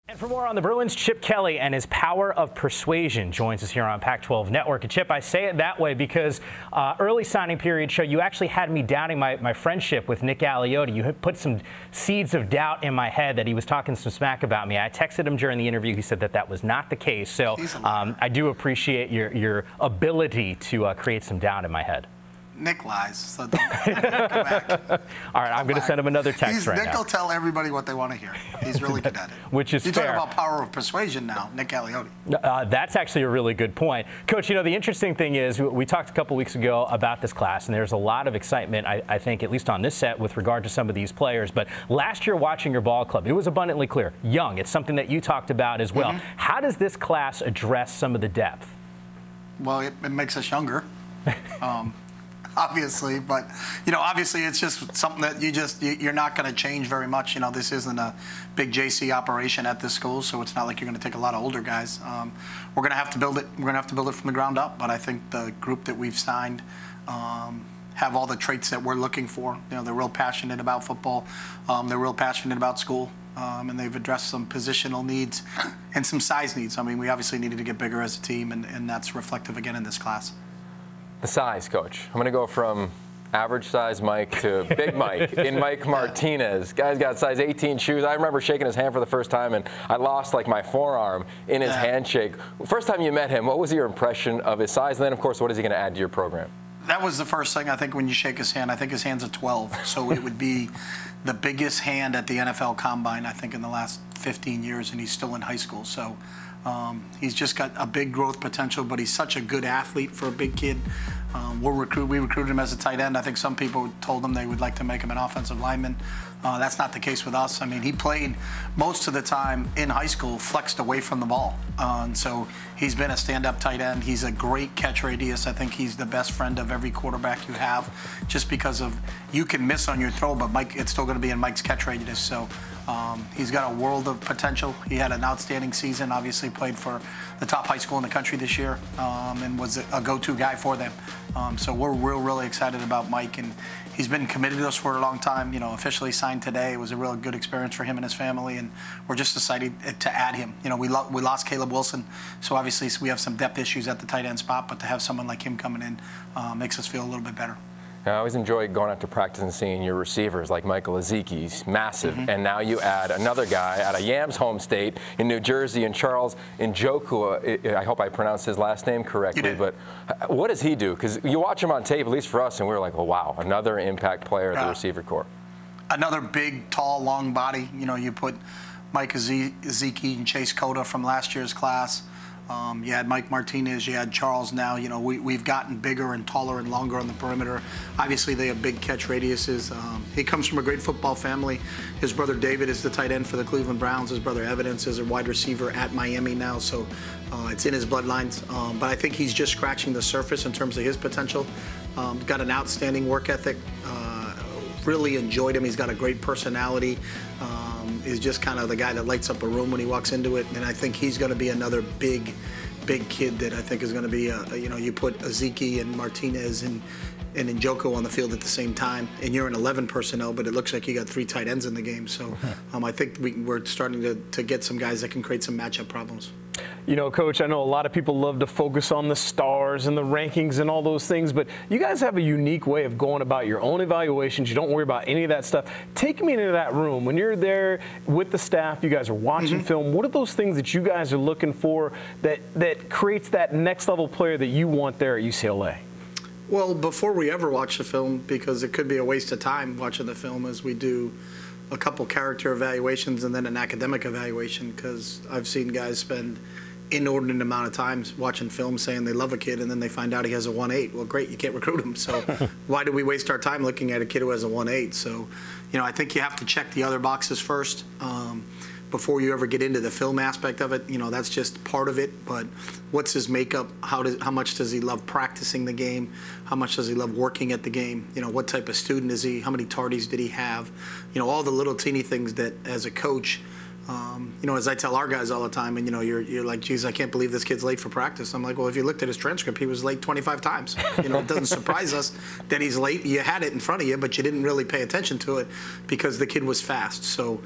And for more on the Bruins, Chip Kelly and his power of persuasion joins us here on Pac-12 Network. And Chip, I say it that way because early signing period show you actually had me doubting my friendship with Nick Aliotti. You had put some seeds of doubt in my head that he was talking some smack about me. I texted him during the interview. He said that was not the case. So I do appreciate your ability to create some doubt in my head. Nick lies, so don't go back. All right, I'm going to send him another text right now. Nick will tell everybody what they want to hear. He's really good at it. Which is fair. You talk about power of persuasion now, Nick Aliotti. That's actually a really good point. Coach, the interesting thing is we talked a couple weeks ago about this class, and there's a lot of excitement, I think, at least on this set, with regard to some of these players. But last year watching your ball club, it was abundantly clear. Young, it's something that you talked about as well. How does this class address some of the depth? Well, it makes us younger. Obviously, but obviously it's just something that you're not going to change very much. This isn't a big JC operation at this school, so it's not like you're going to take a lot of older guys. We're going to have to build it. We're going to have to build it from the ground up. But I think the group that we've signed have all the traits that we're looking for. They're real passionate about football. They're real passionate about school. And they've addressed some positional needs and some size needs. I mean, we obviously needed to get bigger as a team, and that's reflective again in this class. The size, Coach. I'm going to go from average size Mike to big Mike in Mike Martinez. Guy's got size 18 shoes. I remember shaking his hand for the first time, and I lost like my forearm in his handshake. First time you met him, what was your impression of his size? And then, of course, what is he going to add to your program? That was the first thing, I think, when you shake his hand. I think his hand's a 12, so it would be the biggest hand at the NFL Combine, I think, in the last 15 years, and he's still in high school. So he's just got a big growth potential, but he's such a good athlete for a big kid. We recruited him as a tight end. I think some people told him they would like to make him an offensive lineman. That's not the case with us. I mean, he played most of the time in high school flexed away from the ball. And so he's been a stand-up tight end. He's a great catch radius. I think he's the best friend of every quarterback you have, just because of you can miss on your throw, but it's still going to be in Mike's catch radius. So he's got a world of potential. He had an outstanding season, obviously played for the top high school in the country this year, and was a go-to guy for them. So we're really excited about Mike, and he's been committed to us for a long time. Officially signed today. It was a real good experience for him and his family, and we're just excited to add him. We lost Caleb Wilson, so obviously we have some depth issues at the tight end spot, but to have someone like him coming in makes us feel a little bit better. I always enjoy going out to practice and seeing your receivers like Michael Ezeki. He's massive. And now you add another guy out of Yam's home state in New Jersey, and Charles Njoku. I hope I pronounced his last name correctly. But what does he do? Because you watch him on tape, at least for us, and we were like, oh, wow, another impact player at the receiver corps. Another big, tall, long body. You put Mike Ezeki and Chase Cota from last year's class. You had Mike Martinez, you had Charles now. We've gotten bigger and taller and longer on the perimeter. Obviously, they have big catch radiuses. He comes from a great football family. His brother David is the tight end for the Cleveland Browns. His brother Evidence is a wide receiver at Miami now, so it's in his bloodlines. But I think he's just scratching the surface in terms of his potential. Got an outstanding work ethic. Really enjoyed him. He's got a great personality. Is just kind of the guy that lights up a room when he walks into it, and I think he's going to be another big kid that I think is going to be you put Ezeki and Martinez and Njoku on the field at the same time, and you're in 11 personnel, but it looks like you got 3 tight ends in the game. So I think we're starting to get some guys that can create some matchup problems. Coach, I know a lot of people love to focus on the stars and the rankings and all those things, but you guys have a unique way of going about your own evaluations. You don't worry about any of that stuff. Take me into that room. When you're there with the staff, you guys are watching film. What are those things that you guys are looking for that creates that next level player that you want there at UCLA? Well, before we ever watch the film, because it could be a waste of time watching the film, as we do a couple character evaluations and then an academic evaluation, because I've seen guys spend inordinate amount of time watching film saying they love a kid, and then they find out he has a 1.8. Well, great, you can't recruit him. So why do we waste our time looking at a kid who has a 1.8? So, I think you have to check the other boxes first before you ever get into the film aspect of it. That's just part of it. But what's his makeup? How much does he love practicing the game? How much does he love working at the game? What type of student is he? How many tardies did he have? All the little teeny things that, as a coach, You know, as I tell our guys all the time, and you know, you're like, geez, I can't believe this kid's late for practice. I'm like, well, if you looked at his transcript, he was late 25 times. You know, it doesn't surprise us that he's late. You had it in front of you, but you didn't really pay attention to it because the kid was fast. So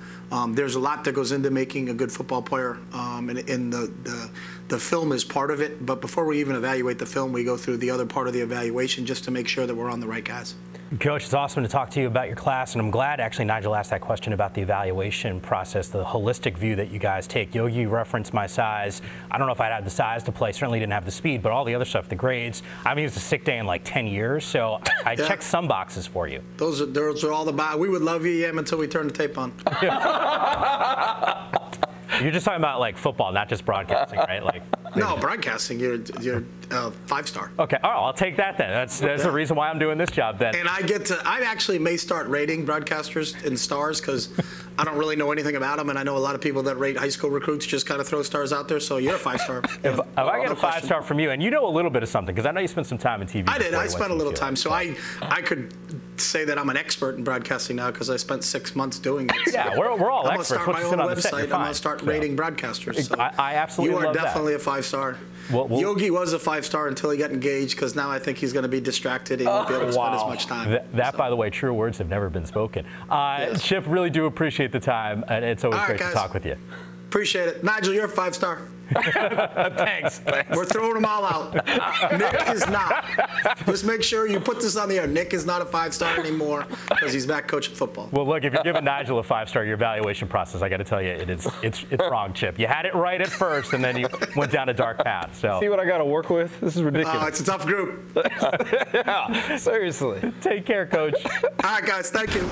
there's a lot that goes into making a good football player, and the film is part of it. But before we even evaluate the film, we go through the other part of the evaluation just to make sure that we're on the right guys. Coach, it's awesome to talk to you about your class, and I'm glad actually Nigel asked that question about the evaluation process, the holistic view that you guys take. Yogi referenced my size. I don't know if I'd had the size to play, certainly didn't have the speed, but all the other stuff, the grades. I haven't used a sick day in like 10 years, so I checked some boxes for you. Those are all the boxes. We would love you, Yam, until we turn the tape on. You're just talking about like football, not just broadcasting, right? Like no, broadcasting. You're 5-star. Okay, all right, I'll take that then. That's the reason why I'm doing this job then. And I actually may start rating broadcasters in stars because I don't really know anything about them, and I know a lot of people that rate high school recruits just kind of throw stars out there. So you're a 5-star. If I get a 5-star from you, and you know a little bit of something, because I know you spent some time in TV. I did. I spent a little time, so I could say that I'm an expert in broadcasting now because I spent 6 months doing it. So yeah, we're all experts. I'm going to start my own website. I'm going to start rating broadcasters. So I absolutely love that. You are definitely a 5-star. Yogi was a 5-star until he got engaged, because now I think he's going to be distracted and won't be able to spend as much time. That, by the way, true words have never been spoken. Yes. Chip, really do appreciate the time, and it's always great to talk with you. Appreciate it. Nigel, you're a 5-star. Thanks. We're throwing them all out. Nick is not. Just make sure you put this on the air. Nick is not a 5-star anymore because he's back coaching football. Well, look, if you're giving Nigel a 5-star, your evaluation process, I got to tell you, it's wrong, Chip. You had it right at first, and then you went down a dark path. So see what I got to work with? This is ridiculous. It's a tough group. Yeah, seriously. Take care, Coach. All right, guys. Thank you.